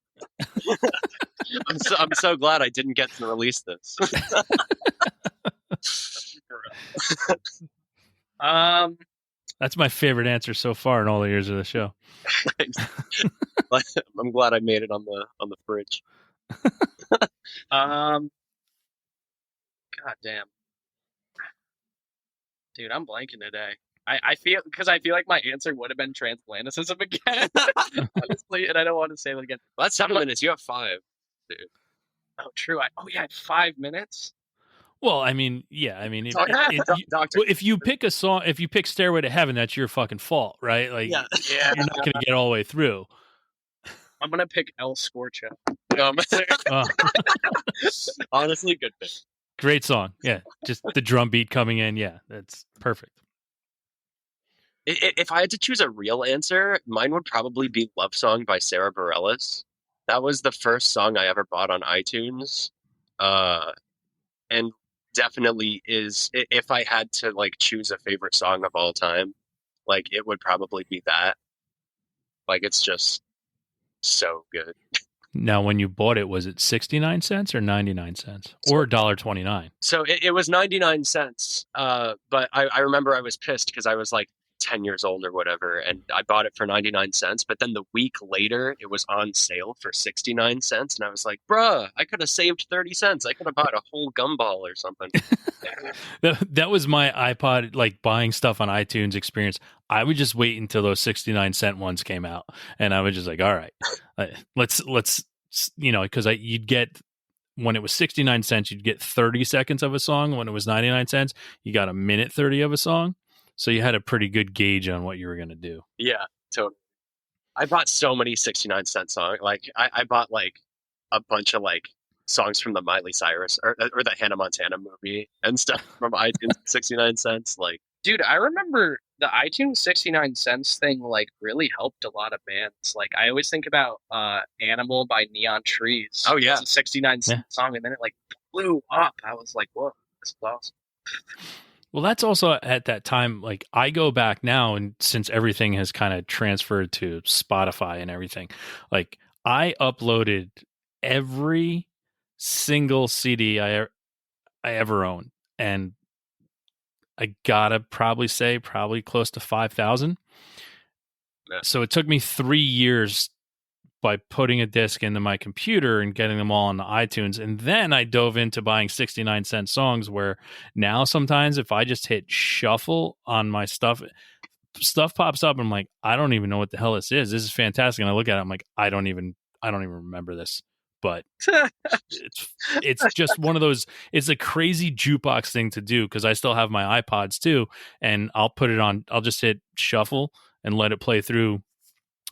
I'm so glad I didn't get to release this. That's my favorite answer so far in all the years of the show. I'm glad I made it on the fridge. God damn. Dude, I'm blanking today. I feel like my answer would have been transatlanticism again, honestly, and I don't want to say it again. Well, that's 7 minutes. You have 5, dude. Oh, true. I had 5 minutes. Well, I mean, yeah, I mean, Doctor. if you pick a song, if you pick "Stairway to Heaven," that's your fucking fault, right? Like, Yeah. you're not gonna get all the way through. I'm gonna pick El Scorcho. Honestly, good pick. Great song, yeah. Just the drum beat coming in, yeah, that's perfect. If I had to choose a real answer, mine would probably be "Love Song" by Sarah Bareilles. That was the first song I ever bought on iTunes, and definitely is. If I had to like choose a favorite song of all time, like it would probably be that. Like it's just so good. Now, when you bought it, was it 69 cents or 99 cents or $1.29? So it was 99 cents. But I remember I was pissed because I was like 10 years old or whatever, and I bought it for 99 cents. But then the week later, it was on sale for 69 cents. And I was like, bruh, I could have saved 30 cents. I could have bought a whole gumball or something. That was my iPod, like buying stuff on iTunes experience. I would just wait until those 69-cent ones came out, and I was just like, all right, let's because you'd get, when it was 69 cents, you'd get 30 seconds of a song. When it was 99 cents, you got a minute 30 of a song. So you had a pretty good gauge on what you were going to do. Yeah, totally. I bought so many 69-cent songs. Like I bought like a bunch of like songs from the Miley Cyrus or the Hannah Montana movie and stuff from iTunes 69 cents. Like, dude, I remember the iTunes 69 cents thing like really helped a lot of bands. Like I always think about Animal by Neon Trees. Oh yeah, it's a 69-cent song, and then it like blew up. I was like, whoa, this is awesome. Well, that's also at that time, like I go back now, and since everything has kind of transferred to Spotify and everything, like I uploaded every single CD I ever owned, and I gotta probably say close to 5,000. Yeah. So it took me 3 years by putting a disc into my computer and getting them all on the iTunes. And then I dove into buying 69-cent songs, where now sometimes if I just hit shuffle on my stuff pops up. And I'm like, I don't even know what the hell this is. This is fantastic. And I look at it, I'm like, I don't even remember this. But it's just one of those, it's a crazy jukebox thing to do, because I still have my iPods too. And I'll put it on, I'll just hit shuffle and let it play through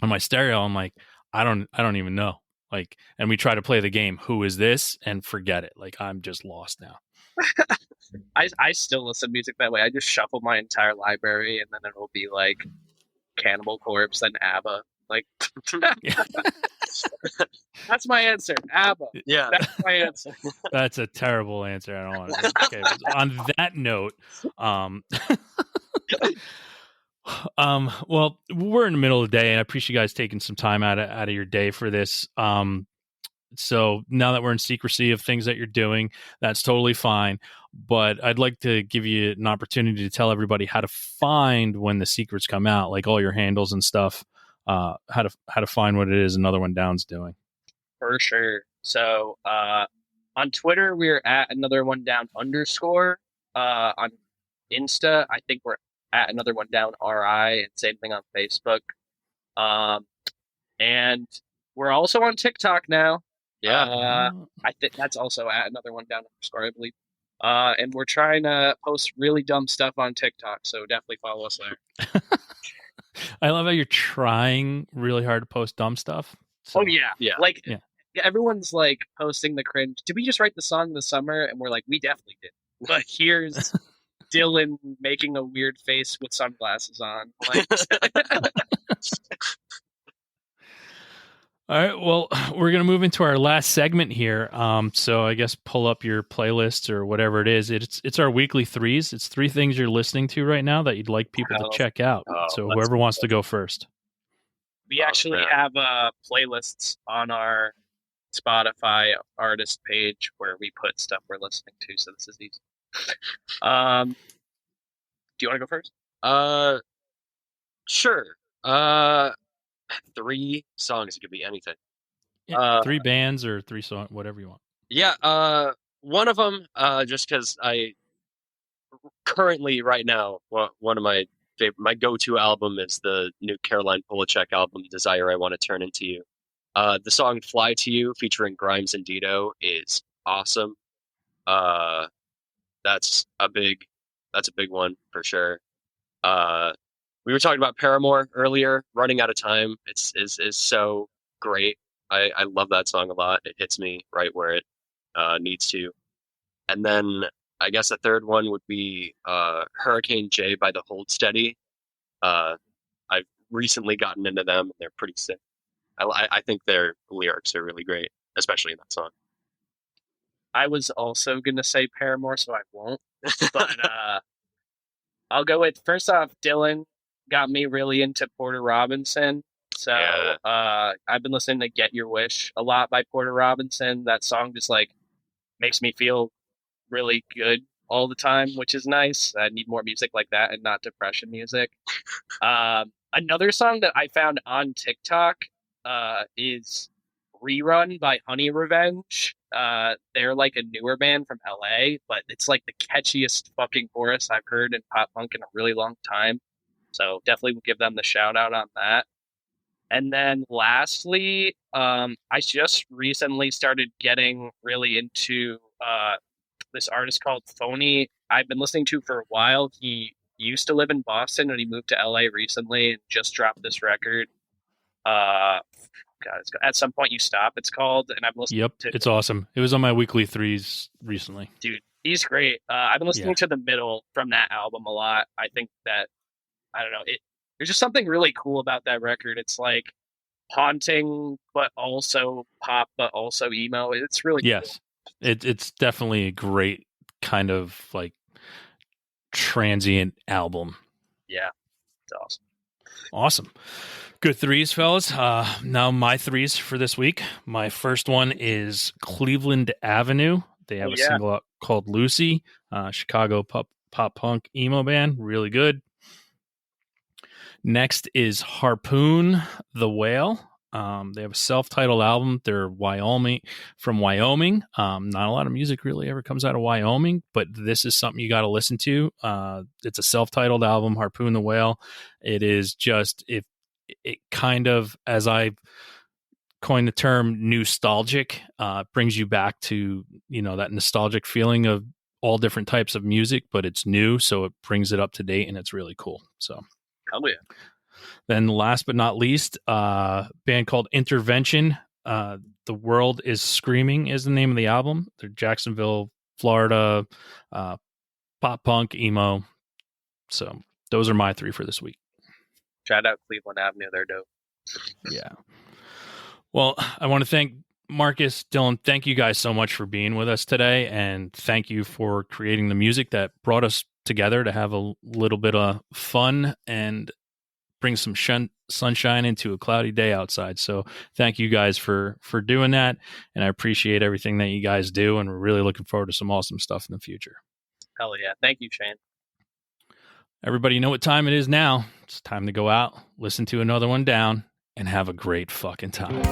on my stereo. I'm like, I don't even know. Like, and we try to play the game, who is this? And forget it. Like, I'm just lost now. I still listen to music that way. I just shuffle my entire library, and then it'll be like Cannibal Corpse, then ABBA. Like, that's my answer. ABBA. Yeah, that's my answer. That's a terrible answer. I don't want to. Okay. On that note, well, we're in the middle of the day, and I appreciate you guys taking some time out of your day for this. So now that we're in secrecy of things that you're doing, that's totally fine. But I'd like to give you an opportunity to tell everybody how to find when the secrets come out, like all your handles and stuff. How to find what it is Another One Down's doing. For sure. So on Twitter, we're at Another One Down _. On Insta, I think we're at Another One Down RI, and same thing on Facebook. And we're also on TikTok now. Yeah. I think that's also at Another One Down _, I believe. And we're trying to post really dumb stuff on TikTok, so definitely follow us there. I love how you're trying really hard to post dumb stuff. So, oh yeah. Like, yeah. Everyone's like posting the cringe. Did we just write the song in the summer? And we're like, we definitely did. But here's Dylan making a weird face with sunglasses on. Like, All right. Well, we're going to move into our last segment here. So I guess pull up your playlist or whatever it is. It's our weekly threes. It's 3 things you're listening to right now that you'd like people to check out. So whoever wants to go first. We actually have playlists on our Spotify artist page where we put stuff we're listening to. So this is easy. Do you want to go first? Sure. 3 songs. It could be anything. Yeah, 3 bands or 3 songs, whatever you want. Yeah. One of them, just because I currently right now, one of my go-to album is the new Caroline Polachek album, Desire I Want to Turn Into You. The song Fly to You featuring Grimes and Dido is awesome. That's a big one for sure. We were talking about Paramore earlier. Running Out of Time. Is so great. I love that song a lot. It hits me right where it needs to. And then I guess a third one would be Hurricane J by the Hold Steady. I've recently gotten into them, and they're pretty sick. I think their lyrics are really great, especially in that song. I was also going to say Paramore, so I won't. But I'll go with, first off, Dylan got me really into Porter Robinson. So I've been listening to Get Your Wish a lot by Porter Robinson. That song just like makes me feel really good all the time, which is nice. I need more music like that and not depression music. Another song that I found on TikTok is Rerun by Honey Revenge. They're like a newer band from LA, but it's like the catchiest fucking chorus I've heard in pop punk in a really long time. So definitely will give them the shout out on that. And then lastly, I just recently started getting really into this artist called Phony. I've been listening to for a while. He used to live in Boston and he moved to LA recently and just dropped this record. God, At Some Point You Stop, it's called, and I've listened to. It's awesome. It was on my weekly threes recently. Dude, he's great. I've been listening to The Middle from that album a lot. I think that, I don't know, there's just something really cool about that record. It's like haunting, but also pop, but also emo. It's really cool. It's definitely a great kind of like transient album. Yeah, it's awesome. Awesome. Good threes, fellas. Now my threes for this week. My first one is Cleveland Avenue. They have a single out called Lucy, Chicago pop-punk emo band. Really good. Next is Harpoon the Whale. They have a self-titled album. They're from Wyoming. Not a lot of music really ever comes out of Wyoming, but this is something you got to listen to. It's a self-titled album, Harpoon the Whale. It is just, it kind of, as I coined the term, nostalgic, brings you back to, that nostalgic feeling of all different types of music, but it's new, so it brings it up to date, and it's really cool. So, oh yeah. Then last but not least, band called Intervention. The World is Screaming is the name of the album. They're Jacksonville, Florida, pop-punk, emo. So those are my 3 for this week. Shout out Cleveland Avenue. They're dope. Yeah. Well, I want to thank Marcus, Dylan. Thank you guys so much for being with us today. And thank you for creating the music that brought us together to have a little bit of fun and bring some sunshine into a cloudy day outside. So thank you guys for doing that. And I appreciate everything that you guys do. And we're really looking forward to some awesome stuff in the future. Hell yeah. Thank you, Shane. Everybody, you know what time it is now. It's time to go out, listen to another one down, and have a great fucking time.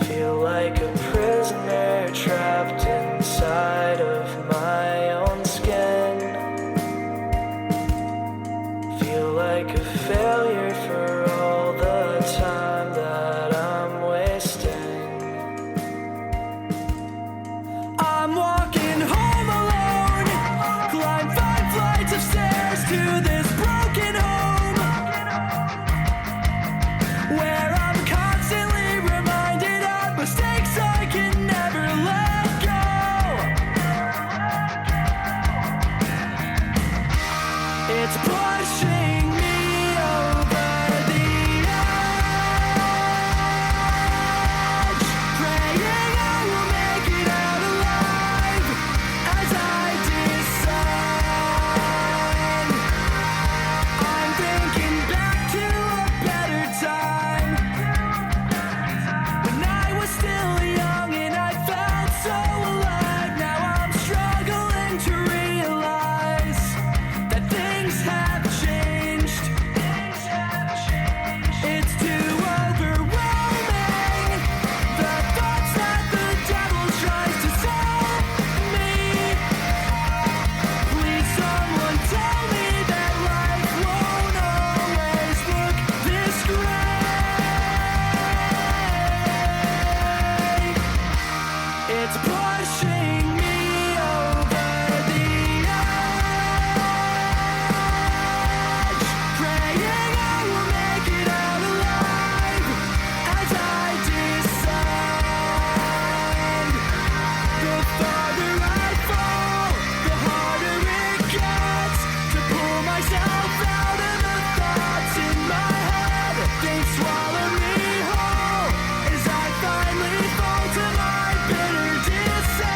Feel like a prisoner trapped inside of my own skin. Feel like a failure for all the time that I'm wasting. I'm walking home alone, climb 5 flights of stairs to this broken home, where I'm constantly It's pushing me over the edge, praying I will make it out alive as I decide. I'm thinking back to a better time when I was still young and I felt so alive. Now I'm struggling to realize that things have changed. It's too overwhelming, the thoughts that the devil tries to sell me. Please someone tell me that life won't always look this great. It's pushing me over the edge, praying I will make it out alive as I decide. The farther I fall, the harder it gets to pull myself out of the thoughts in my head. They swallow me whole as I finally fall to my bitter descent.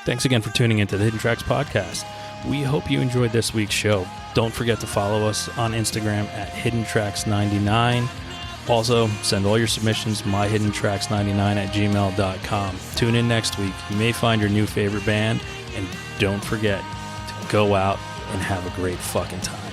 Thanks again for tuning into the Hidden Tracks podcast. We hope you enjoyed this week's show. Don't forget to follow us on Instagram at HiddenTracks99. Also, send all your submissions myhiddentracks99@gmail.com. Tune in next week. You may find your new favorite band, and don't forget to go out and have a great fucking time.